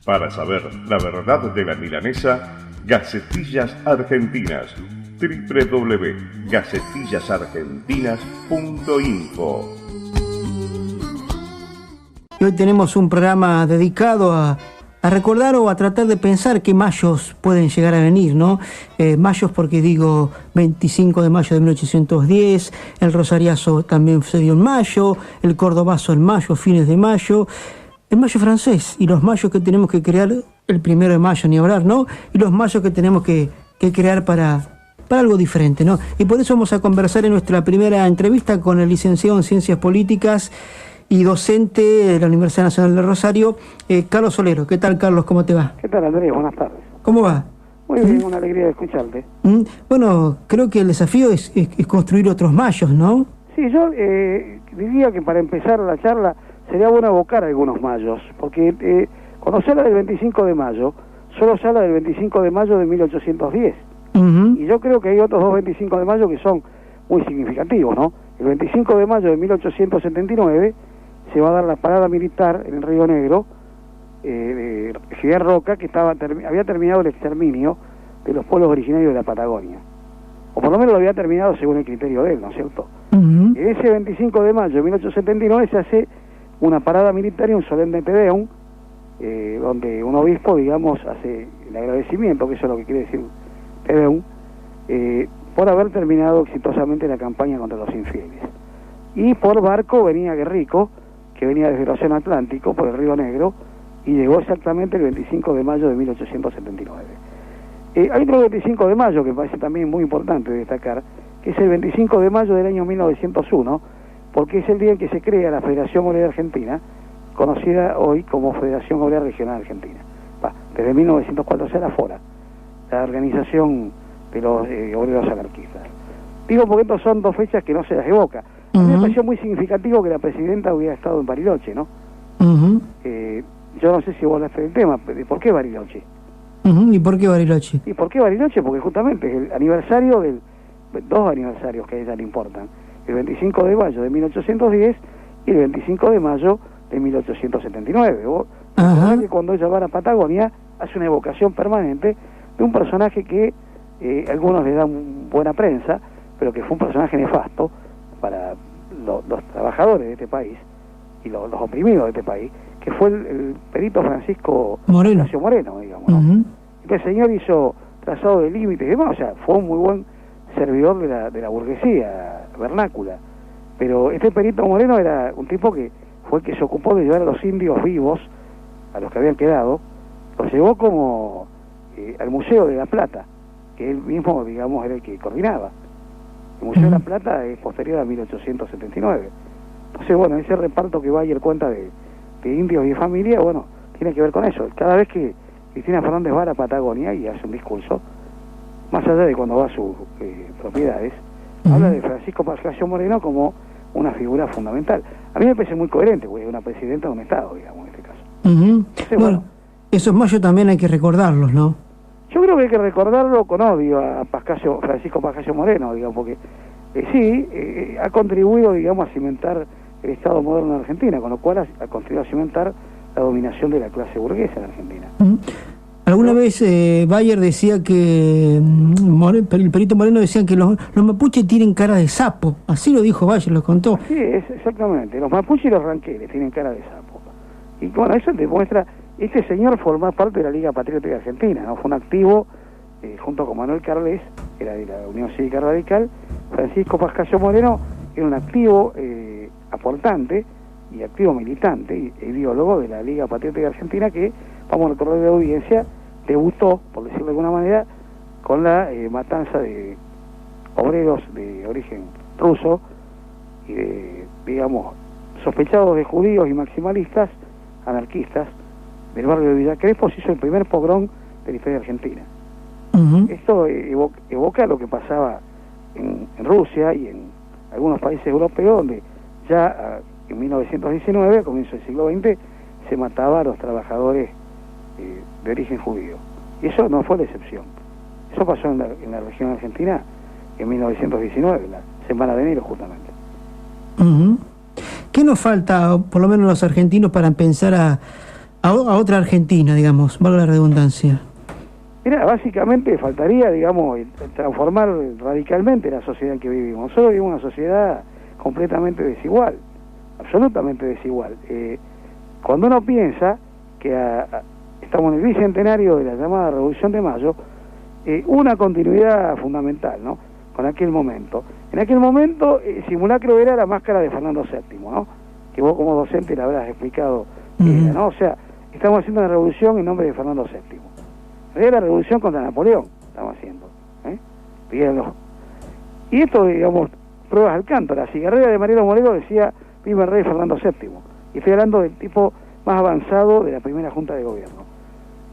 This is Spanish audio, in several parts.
Para saber la verdad de la milanesa, Gacetillas Argentinas. www.gacetillasargentinas.info. Hoy tenemos un programa dedicado a recordar o a tratar de pensar qué mayos pueden llegar a venir, ¿no? Mayos porque digo 25 de mayo de 1810, el rosariazo también se dio en mayo, el cordobazo en mayo, fines de mayo, el mayo francés y los mayos que tenemos que crear el 1 de mayo, ni hablar, ¿no? Y los mayos que tenemos que crear para algo diferente, ¿no? Y por eso vamos a conversar en nuestra primera entrevista con el licenciado en Ciencias Políticas y docente de la Universidad Nacional de Rosario, Carlos Solero. ¿Qué tal, Carlos? ¿Cómo te va? ¿Qué tal, Andrés? Buenas tardes. ¿Cómo va? Muy bien, una alegría de escucharte. Bueno, creo que el desafío es construir otros mayos, ¿no? Sí, yo diría que para empezar la charla sería bueno evocar algunos mayos, porque cuando se habla del 25 de mayo, solo se habla del 25 de mayo de 1810. Y yo creo que hay otros dos 25 de mayo que son muy significativos, ¿no? El 25 de mayo de 1879 se va a dar la parada militar en el Río Negro de Fidel Roca, que había terminado el exterminio de los pueblos originarios de la Patagonia. O por lo menos lo había terminado según el criterio de él, ¿no es cierto? En ese 25 de mayo de 1879 se hace una parada militar y un solemne Te Deum, donde un obispo, digamos, hace el agradecimiento, que eso es lo que quiere decir Te Deum, por haber terminado exitosamente la campaña contra los infieles. Y por barco venía Guerrico, que venía desde el Océano Atlántico, por el Río Negro, y llegó exactamente el 25 de mayo de 1879. Hay otro 25 de mayo que me parece también muy importante destacar, que es el 25 de mayo del año 1901, porque es el día en que se crea la Federación Obrera Argentina, conocida hoy como Federación Obrera Regional Argentina. Desde 1904 se era FORA, la organización de los obreros anarquistas. Digo porque estos son dos fechas que no se las evoca. A mí me pareció muy significativo que la presidenta hubiera estado en Bariloche, ¿no? Yo no sé si vos hablaste del tema, ¿por qué Bariloche? ¿Y por qué Bariloche? ¿Y por qué Bariloche? Porque justamente es el aniversario dos aniversarios que a ella le importan. El 25 de mayo de 1810 y el 25 de mayo de 1879. Que cuando ella va a la Patagonia hace una evocación permanente de un personaje que algunos le dan buena prensa, pero que fue un personaje nefasto para los trabajadores de este país y los oprimidos de este país, que fue el perito Francisco Moreno, digamos, ¿no? El señor hizo trazado de límites y demás, o sea, fue un muy buen servidor de la burguesía vernácula. Pero este perito Moreno era un tipo que fue el que se ocupó de llevar a los indios vivos, a los que habían quedado, los llevó como al Museo de la Plata, que él mismo, digamos, era el que coordinaba. El Museo de la Plata es posterior a 1879. Entonces, bueno, ese reparto que Bayer cuenta de indios y familia, bueno, tiene que ver con eso. Cada vez que Cristina Fernández va a la Patagonia y hace un discurso, más allá de cuando va a sus propiedades, habla de Francisco Pascasio Moreno como una figura fundamental. A mí me parece muy coherente, porque es una presidenta de un Estado, digamos, en este caso. Entonces, bueno, esos mayos también hay que recordarlos, ¿no? Yo creo que hay que recordarlo con odio a Francisco Pascasio Moreno, digamos, porque ha contribuido, digamos, a cimentar el Estado moderno de Argentina, con lo cual ha contribuido a cimentar la dominación de la clase burguesa en Argentina. Alguna vez Bayer decía que el perito Moreno decía que los mapuches tienen cara de sapo, así lo dijo Bayer, lo contó. Sí, exactamente, los mapuches y los ranqueles tienen cara de sapo. Y bueno, eso demuestra, este señor formó parte de la Liga Patriótica Argentina, ¿no? Fue un activo, junto con Manuel Carles, que era de la Unión Cívica Radical. Francisco Pascasio Moreno era un activo aportante y activo militante e ideólogo de la Liga Patriótica Argentina, que, vamos a recordar de la audiencia, debutó, por decirlo de alguna manera, con la matanza de obreros de origen ruso y digamos, sospechados de judíos y maximalistas, anarquistas, del barrio de Villa Crespo. Se hizo el primer pogrón de la historia argentina. Esto evoca lo que pasaba en Rusia y en algunos países europeos, donde ya en 1919, a comienzo del siglo XX, se mataba a los trabajadores de origen judío. Y eso no fue la excepción. Eso pasó en la región argentina en 1919, la semana de enero justamente. ¿Qué nos falta, por lo menos los argentinos, para empezar a otra Argentina, digamos, valga la redundancia? Mira, básicamente faltaría, digamos, transformar radicalmente la sociedad en que vivimos. Nosotros vivimos una sociedad completamente desigual, absolutamente desigual. Cuando uno piensa que estamos en el bicentenario de la llamada Revolución de Mayo, una continuidad fundamental, ¿no?, con aquel momento. En aquel momento, el simulacro era la máscara de Fernando VII, ¿no?, que vos como docente le habrás explicado, ¿no? O sea, estamos haciendo una revolución en nombre de Fernando VII. Era la revolución contra Napoleón, estamos haciendo, Díganlo. Y esto, digamos, pruebas al canto. La cigarrera de Mariano Moreno decía, viva el rey Fernando VII. Y estoy hablando del tipo más avanzado de la primera Junta de Gobierno.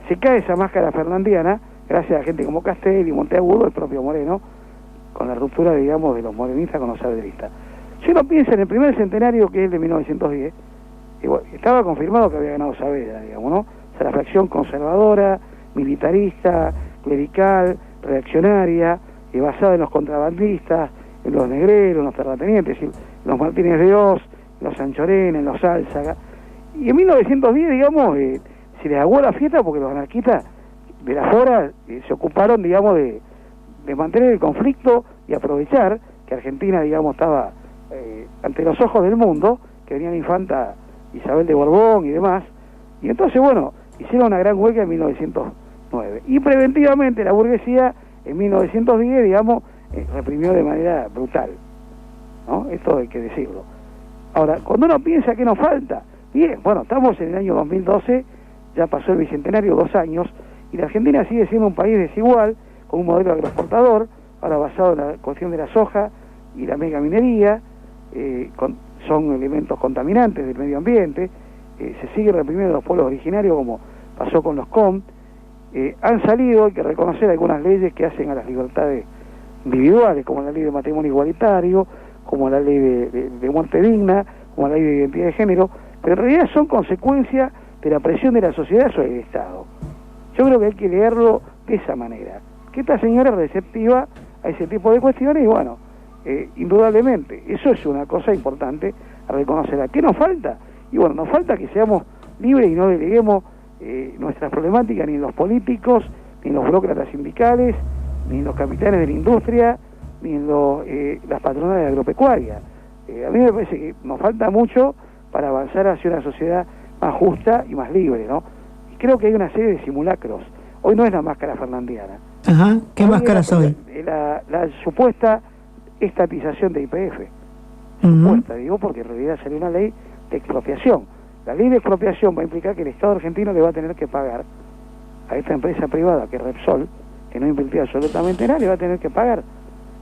Se cae esa máscara fernandiana gracias a gente como Castelli, Monteagudo, el propio Moreno, con la ruptura, digamos, de los morenistas con los saaderistas. Si uno piensa en el primer centenario, que es el de 1910, estaba confirmado que había ganado Saavedra, digamos, ¿no? O sea, la fracción conservadora, militarista, clerical, reaccionaria, basada en los contrabandistas, en los negreros, en los terratenientes, en los Martínez de Oz, en los Sanchorena, en los Álzaga. Y en 1910, digamos, se les aguó la fiesta porque los anarquistas de la Fora se ocuparon, digamos, de mantener el conflicto y aprovechar que Argentina, digamos, estaba ante los ojos del mundo, que venía la infanta Isabel de Borbón y demás, y entonces, bueno, hicieron una gran huelga en 1909. Y preventivamente la burguesía, en 1910, digamos, reprimió de manera brutal, ¿no? Esto hay que decirlo. Ahora, cuando uno piensa que nos falta, bien, bueno, estamos en el año 2012, ya pasó el bicentenario, 2 años, y la Argentina sigue siendo un país desigual, con un modelo agroexportador, ahora basado en la cuestión de la soja y la megaminería, son elementos contaminantes del medio ambiente, se sigue reprimiendo los pueblos originarios como pasó con los COM. Han salido, hay que reconocer, algunas leyes que hacen a las libertades individuales, como la ley de matrimonio igualitario, como la ley de muerte digna, como la ley de identidad de género, pero en realidad son consecuencia de la presión de la sociedad sobre el Estado. Yo creo que hay que leerlo de esa manera, que esta señora es receptiva a ese tipo de cuestiones y bueno, indudablemente, eso es una cosa importante a reconocer. ¿Qué nos falta? Y bueno, nos falta que seamos libres y no deleguemos nuestras problemáticas ni en los políticos, ni en los burócratas sindicales, ni en los capitanes de la industria, ni en las patronales agropecuarias. A mí me parece que nos falta mucho para avanzar hacia una sociedad más justa y más libre, ¿no? Y creo que hay una serie de simulacros. Hoy no es la máscara fernandiana. Ajá, ¿qué máscara soy? La supuesta estatización de YPF. Supuesta, digo, porque en realidad salió una ley de expropiación. La ley de expropiación va a implicar que el Estado argentino le va a tener que pagar a esta empresa privada, que es Repsol, que no invirtió absolutamente nada, le va a tener que pagar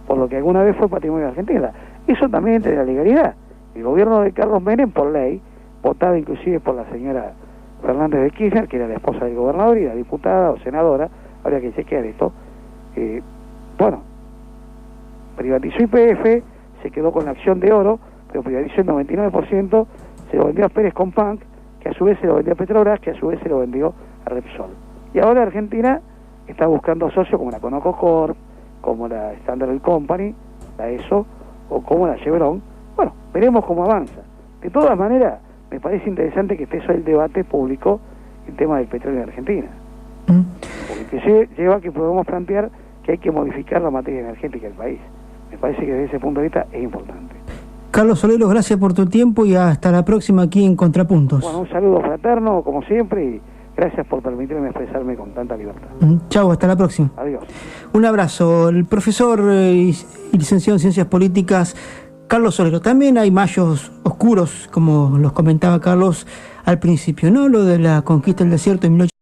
por lo que alguna vez fue patrimonio de Argentina. Eso también entra en la legalidad. El gobierno de Carlos Menem, por ley, votado inclusive por la señora Fernández de Kirchner, que era la esposa del gobernador y la diputada o senadora, habría que chequear esto, bueno, privatizó YPF, se quedó con la acción de oro, pero privatizó el 99%, se lo vendió a Pérez Companc, que a su vez se lo vendió a Petrobras, que a su vez se lo vendió a Repsol. Y ahora Argentina está buscando socios como la Conoco Corp, como la Standard Oil Company, la ESO, o como la Chevron. Bueno, veremos cómo avanza. De todas maneras, me parece interesante que esté eso el debate público, el tema del petróleo en Argentina. Porque lleva a que podamos plantear que hay que modificar la materia energética del país. Me parece que desde ese punto de vista es importante. Carlos Soleros, gracias por tu tiempo y hasta la próxima aquí en Contrapuntos. Bueno, un saludo fraterno, como siempre, y gracias por permitirme expresarme con tanta libertad. Chau, hasta la próxima. Adiós. Un abrazo. El profesor y licenciado en Ciencias Políticas, Carlos Soleros. También hay mayos oscuros, como los comentaba Carlos al principio, ¿no? Lo de la conquista del desierto en 1800.